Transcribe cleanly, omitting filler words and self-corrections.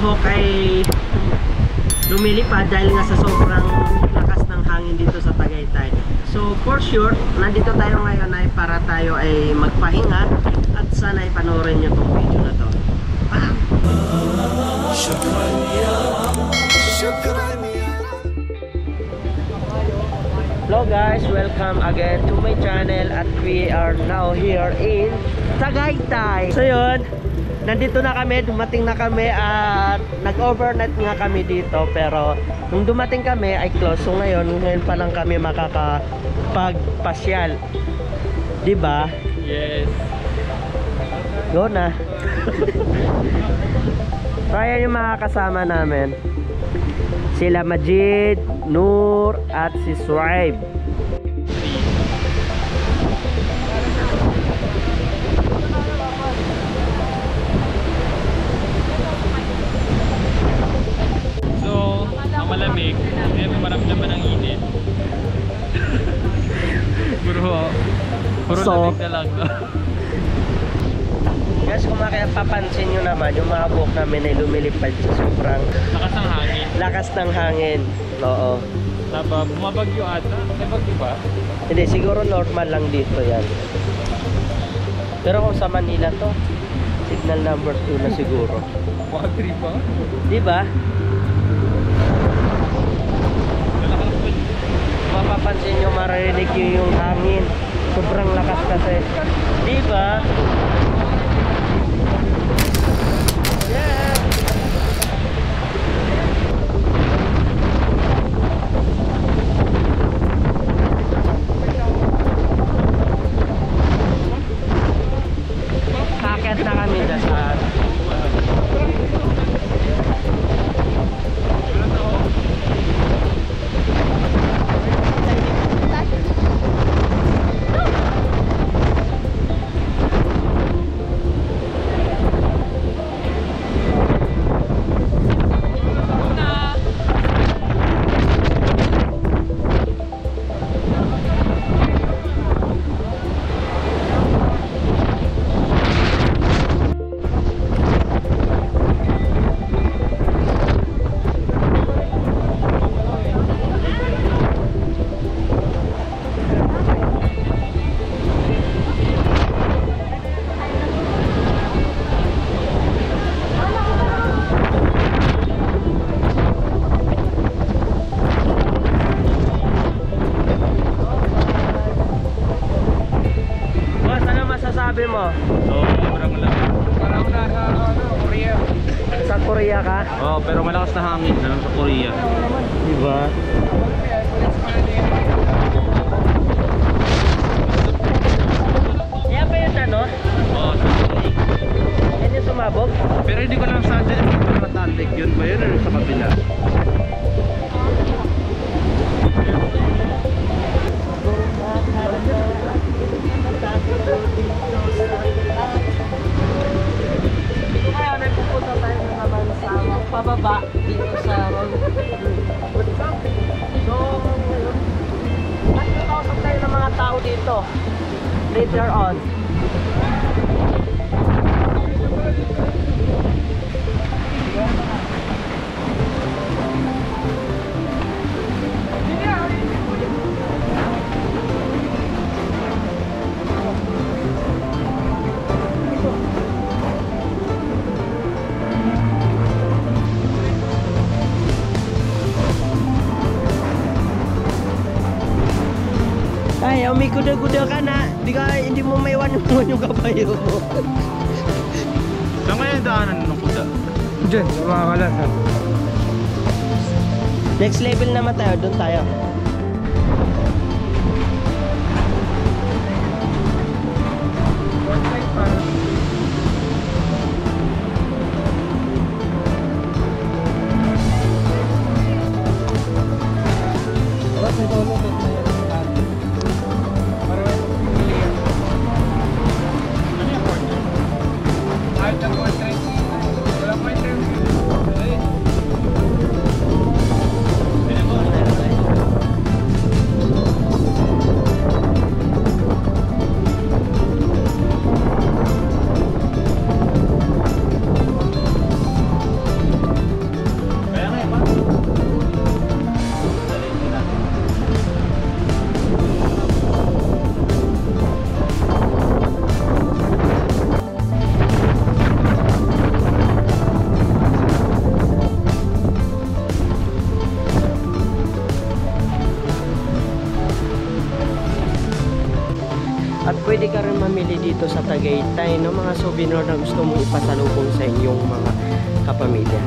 buhok ay lumilipad dahil nga sa sobrang lakas ng hangin dito sa Tagaytay. So for sure, nandito tayo ngayon ay para tayo ay magpahinga at sana ay panoorin nyo itong video na to. Hello guys, welcome again to my channel at we are now here in Tagaytay. So yun, nandito na kami, dumating na kami at nag-overnight nga kami dito, pero nung dumating kami ay close. So ngayon pa lang kami makakapagpasyal, diba? Yes. Go na. So ayan yung mga kasama namin, sila Majid, Nur at si Suaib. So, ang malamig, hindi maramdaman ng init. Puro lamig na lang. Guys, kung papansin nyo naman, yung mga buhok namin ay lumilipad sa sobrang Lakas ng hangin. lakas ng hangin. Oo. Taba, bumabagyo ata. May bagyo ba? Hindi, siguro normal lang dito yan. Pero kung sa Manila to, signal number 2 na siguro. Mga 3 ba? Diba? Mapapansin nyo, maririnig nyo yung hangin. Sobrang lakas kasi. Diba? Yeah! Kakit na kami dyan sa sabi mo? Sobrang lamig. Parang nasa Korea. Sa Korea ka? Oo, pero malakas na hangin na sa Korea. Diba? Yan ba yung ano? Oo, Yan yung sumabog? pero hindi ko lang saan dyan yung Matandig. Yun ba yun or sa kabila? Ngayon ay pupunta tayo naman sa pababa dito sa road. So, nakikita tayo ng mga tao dito later on. Ay, umikuda-kuda ka na. Hindi mo maiwan yung kabayo mo. Saan kaya yung daanan ng kuda? Diyan, sa mga kalasan. Next level naman tayo, doon tayo. pwede ka rin mamili dito sa Tagaytay ng mga souvenir na gusto mong ipasalubong sa inyong mga kapamilya.